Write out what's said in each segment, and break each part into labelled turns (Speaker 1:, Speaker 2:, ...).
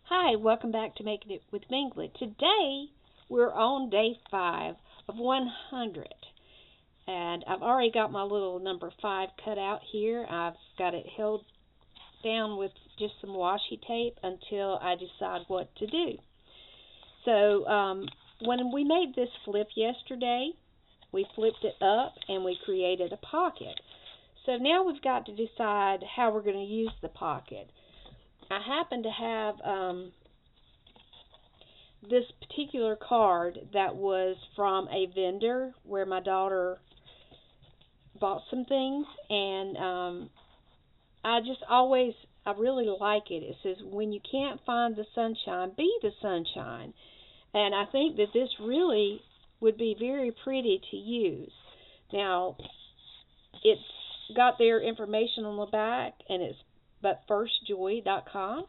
Speaker 1: Hi, welcome back to Making It with Minglet. Today we're on day 5 of 100, and I've already got my little number 5 cut out here. I've got it held down with just some washi tape until I decide what to do. So when we made this flip yesterday, we flipped it up and we created a pocket. So now we've got to decide how we're going to use the pocket. I happen to have this particular card that was from a vendor where my daughter bought some things, and I really like it. It says, when you can't find the sunshine, be the sunshine. And I think that this really would be very pretty to use. Now, it's got their information on the back, and it's butfirstjoy.com,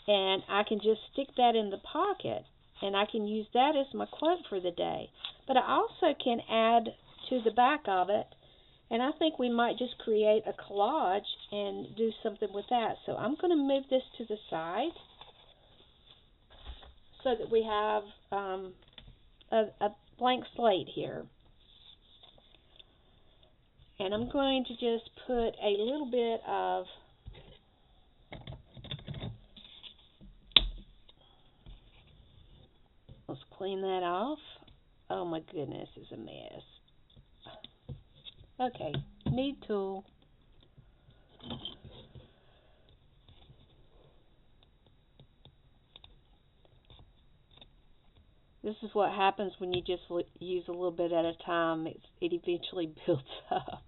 Speaker 1: and I can just stick that in the pocket, and I can use that as my quote for the day. But I also can add to the back of it, and I think we might just create a collage and do something with that. So I'm going to move this to the side so that we have a blank slate here. And I'm going to just put a little bit of let's clean that off. Oh my goodness, it's a mess. Okay, knead tool. This is what happens when you just use a little bit at a time. It eventually builds up.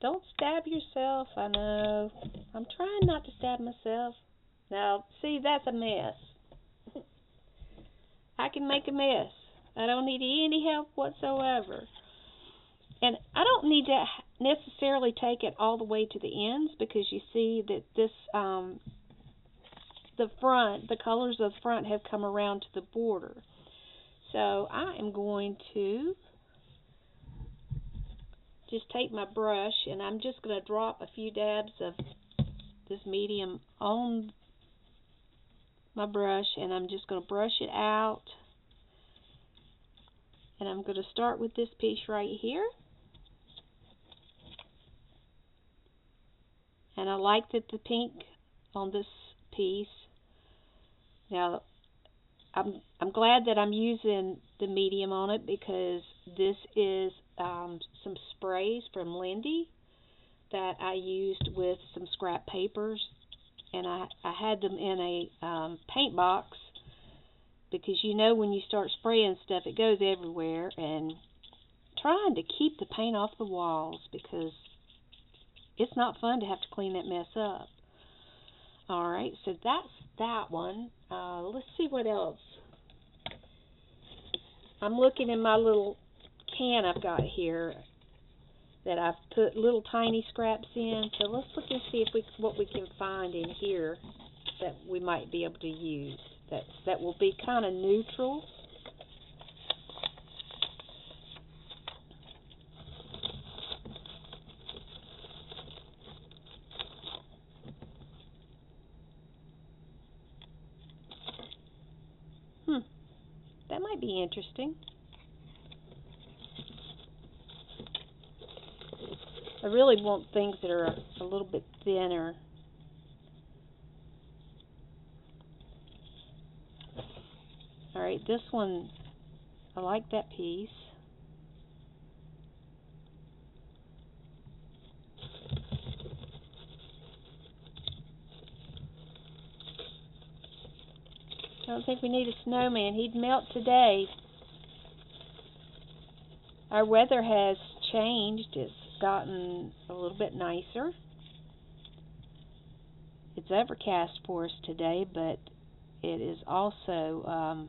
Speaker 1: Don't stab yourself. I know. I'm trying not to stab myself. Now, see, that's a mess. I can make a mess. I don't need any help whatsoever. And I don't need to necessarily take it all the way to the ends, because you see that this, the colors of the front have come around to the border. So I am going to just take my brush, and I'm just going to drop a few dabs of this medium on my brush, and I'm just going to brush it out. And I'm going to start with this piece right here. And I like that the pink on this piece. Now, I'm glad that I'm using the medium on it, because this is some sprays from Lindy that I used with some scrap papers, and I had them in a paint box, because you know when you start spraying stuff it goes everywhere, and trying to keep the paint off the walls, because it's not fun to have to clean that mess up. Alright, so that's that one. Let's see what else. I'm looking in my little can I've got here that I've put little tiny scraps in. So let's look and see what we can find in here that we might be able to use. That will be kind of neutral. That might be interesting. I really want things that are a little bit thinner. Alright, this one, I like that piece. I don't think we need a snowman. He'd melt today. Our weather has changed. It's gotten a little bit nicer. It's overcast for us today, but it is also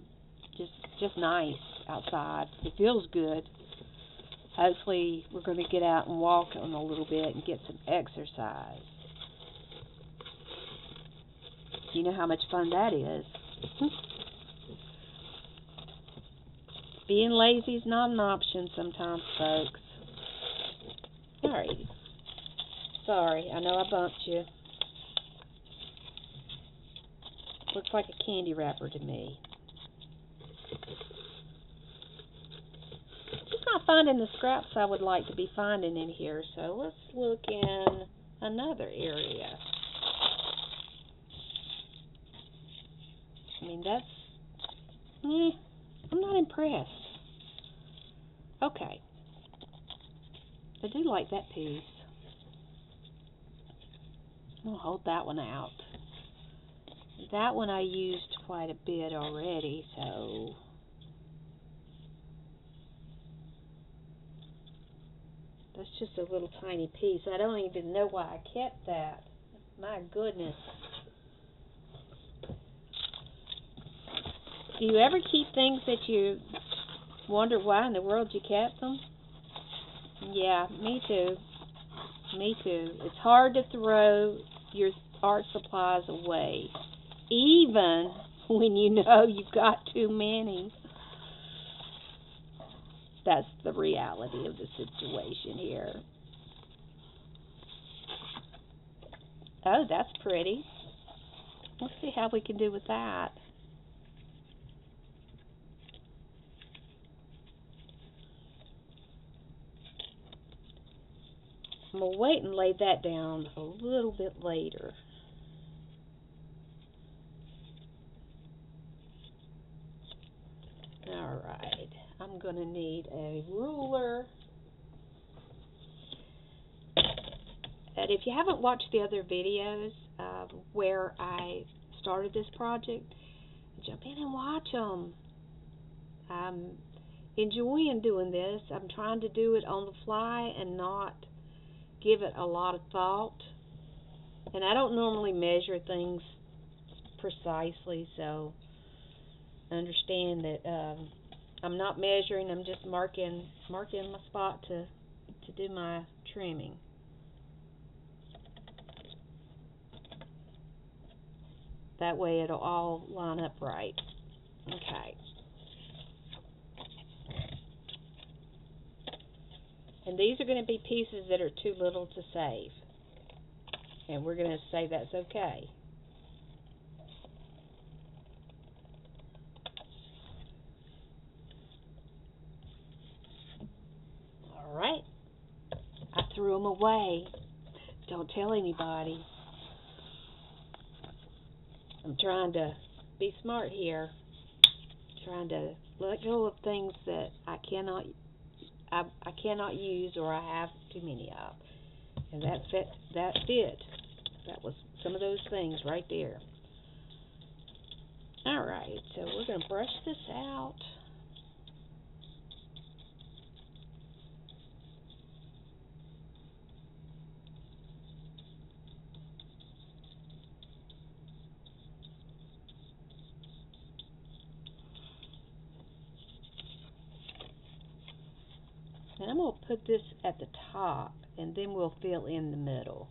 Speaker 1: just nice outside. It feels good. Hopefully we're going to get out and walk on a little bit and get some exercise. You know how much fun that is. Being lazy is not an option sometimes, folks. Alright. Sorry, I know I bumped you. Looks like a candy wrapper to me. Just not finding the scraps I would like to be finding in here, so let's look in another area. I mean, I'm not impressed. Okay. I do like that piece. I'm going to hold that one out. That one I used quite a bit already, so that's just a little tiny piece. I don't even know why I kept that. My goodness. Do you ever keep things that you wonder why in the world you kept them? Yeah, me too. Me too. It's hard to throw your art supplies away, even when you know you've got too many. That's the reality of the situation here. Oh, that's pretty. Let's see how we can do with that. I'm going to wait and lay that down a little bit later. Alright, I'm going to need a ruler. And if you haven't watched the other videos where I started this project, jump in and watch them. I'm enjoying doing this. I'm trying to do it on the fly and not give it a lot of thought. And I don't normally measure things precisely, so understand that I'm not measuring. I'm just marking my spot to do my trimming. That way it'll all line up right. Okay. And these are going to be pieces that are too little to save. And we're going to say that's okay. Alright. I threw them away. Don't tell anybody. I'm trying to be smart here. Trying to let go of things that I cannot use or I have too many of. And that fit. That was some of those things right there. Alright, so we're going to brush this out. And I'm going to put this at the top, and then we'll fill in the middle.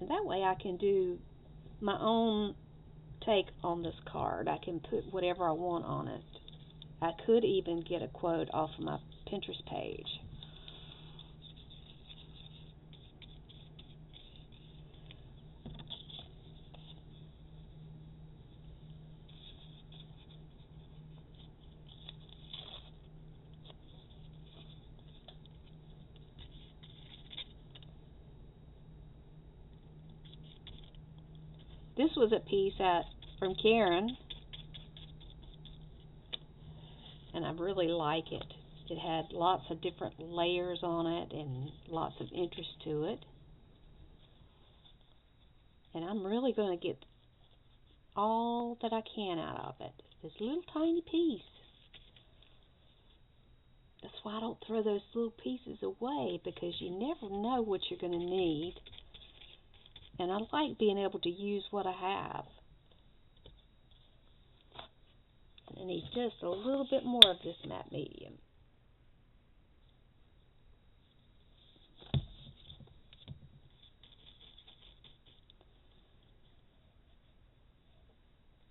Speaker 1: And that way I can do my own take on this card. I can put whatever I want on it. I could even get a quote off of my Pinterest page. This was a piece from Karen, and I really like it. It had lots of different layers on it and lots of interest to it. And I'm really going to get all that I can out of it. This little tiny piece. That's why I don't throw those little pieces away, because you never know what you're going to need. And I like being able to use what I have. I need just a little bit more of this matte medium.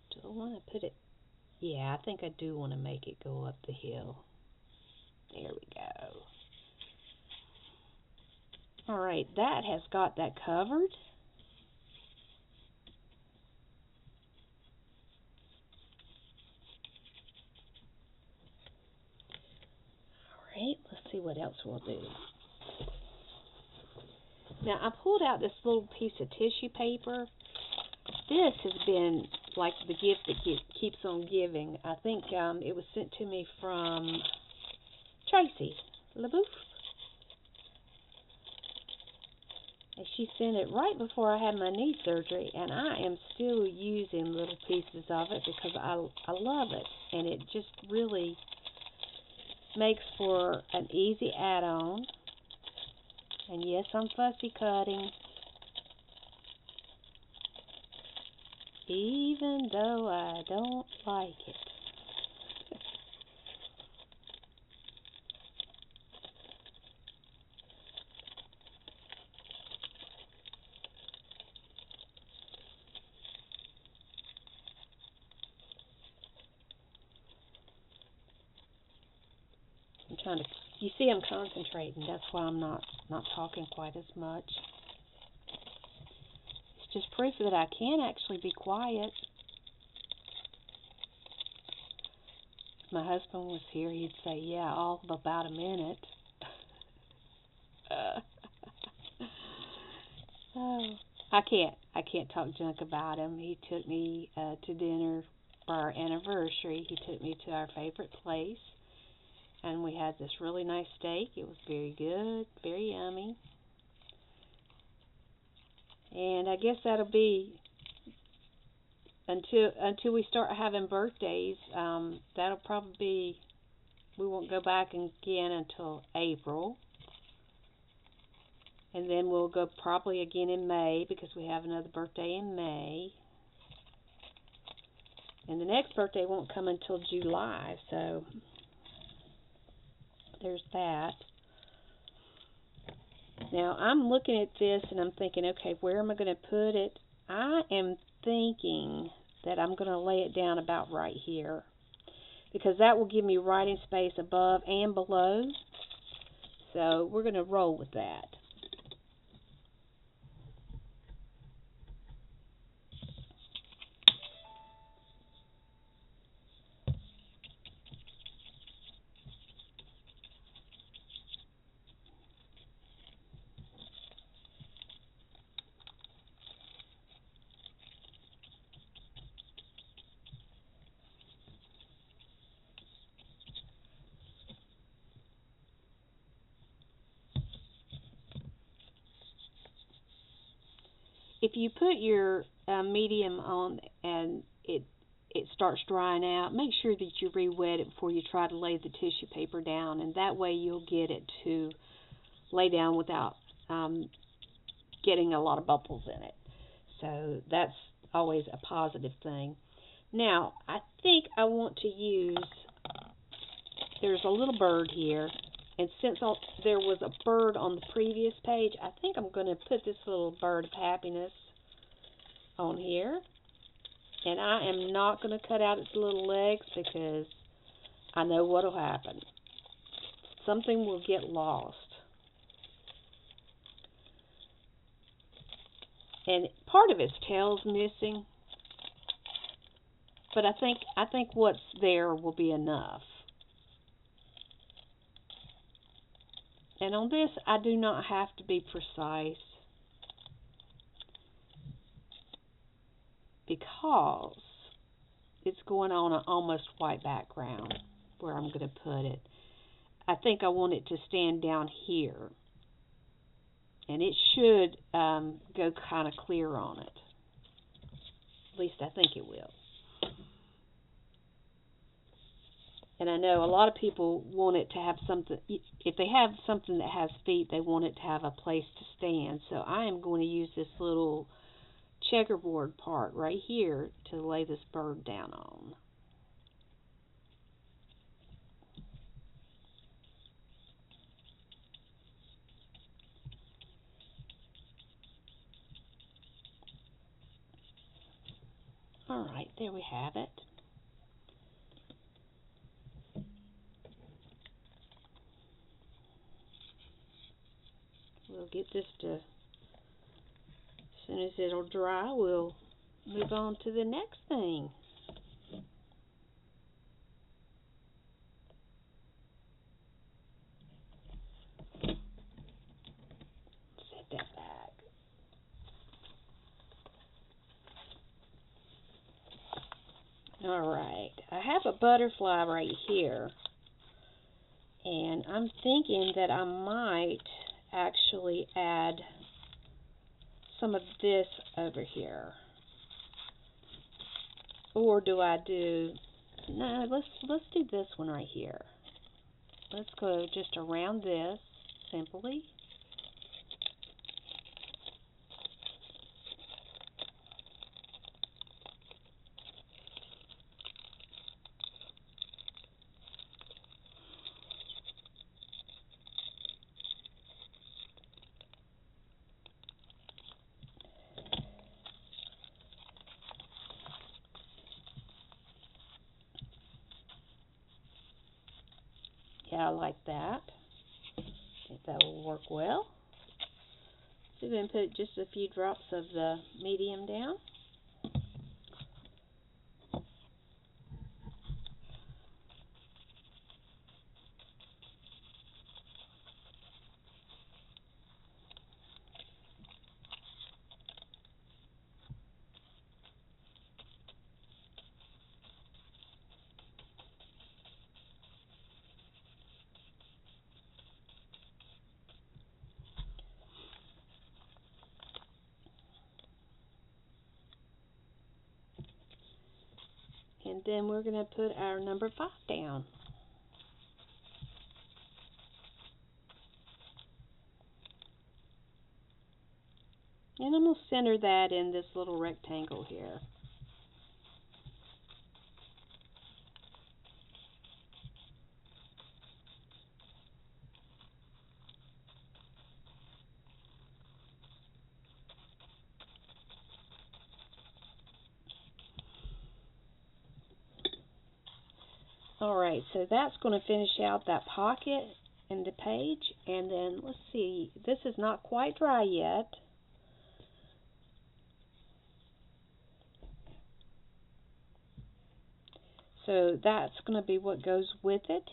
Speaker 1: Do I want to put it? Yeah, I think I do want to make it go up the hill. There we go. Alright, that has got that covered. Alright, let's see what else we'll do. Now, I pulled out this little piece of tissue paper. This has been like the gift that keeps on giving. I think it was sent to me from Tracy LaBouffe. And she sent it right before I had my knee surgery, and I am still using little pieces of it because I love it, and it just really makes for an easy add-on. And yes, I'm fussy cutting, even though I don't like it. I'm trying to, you see I'm concentrating, that's why I'm not talking quite as much. It's just proof that I can actually be quiet. If my husband was here, he'd say, yeah, all of about a minute. Oh, I can't talk junk about him. He took me to dinner for our anniversary. He took me to our favorite place, and we had this really nice steak. It was very good, very yummy. And I guess that'll be until we start having birthdays. That'll probably be, we won't go back again until April. And then we'll go probably again in May because we have another birthday in May. And the next birthday won't come until July, so there's that. Now, I'm looking at this and I'm thinking, okay, where am I going to put it? I am thinking that I'm going to lay it down about right here, because that will give me writing space above and below. So we're going to roll with that. If you put your medium on and it starts drying out, make sure that you re-wet it before you try to lay the tissue paper down, and that way you'll get it to lay down without getting a lot of bubbles in it. So that's always a positive thing. Now, I think I want to use, there's a little bird here, and since there was a bird on the previous page, I think I'm going to put this little bird of happiness on here. And I am not going to cut out its little legs because I know what will happen. Something will get lost. And part of its tail's missing, but I think what's there will be enough. And on this, I do not have to be precise because it's going on an almost white background where I'm going to put it. I think I want it to stand down here, and it should go kind of clear on it. At least I think it will. And I know a lot of people want it to have something, if they have something that has feet, they want it to have a place to stand. So I am going to use this little checkerboard part right here to lay this bird down on. Alright, there we have it. we'll get this to, as soon as it'll dry, we'll move on to the next thing. Set that back. Alright, I have a butterfly right here, and I'm thinking that I might actually add some of this over here. Or do I do, no, let's do this one right here. Let's go just around this simply. Yeah, I like that. I think that will work well. So then put just a few drops of the medium down. And then we're going to put our number 5 down. And I'm going to center that in this little rectangle here. Alright, so that's going to finish out that pocket and the page. And then let's see, this is not quite dry yet. So that's going to be what goes with it.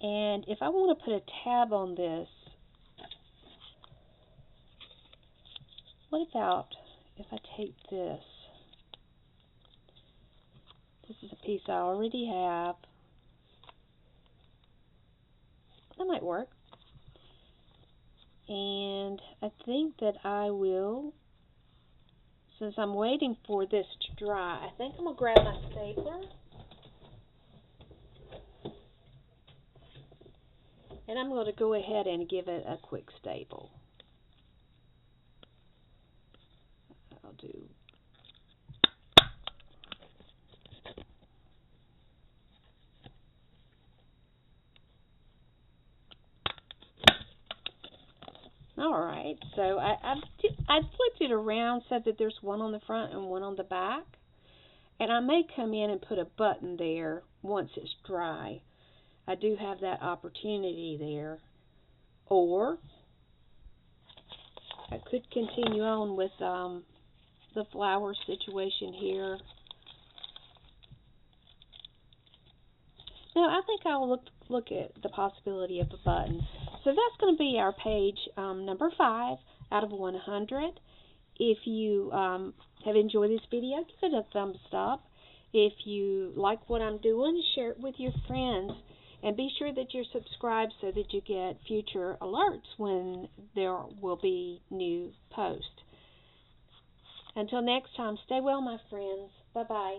Speaker 1: And if I want to put a tab on this, what about if I take this? This is a piece I already have. That might work. And I think that I will, since I'm waiting for this to dry, I think I'm going to grab my stapler. And I'm going to go ahead and give it a quick staple. I'll do. Alright, so I flipped it around so that there's one on the front and one on the back. And I may come in and put a button there once it's dry. I do have that opportunity there. Or I could continue on with the flower situation here. No, I think I'll look at the possibility of a button. So that's going to be our page number 5 out of 100. If you have enjoyed this video, give it a thumbs up. If you like what I'm doing, share it with your friends. And be sure that you're subscribed so that you get future alerts when there will be new posts. Until next time, stay well, my friends. Bye-bye.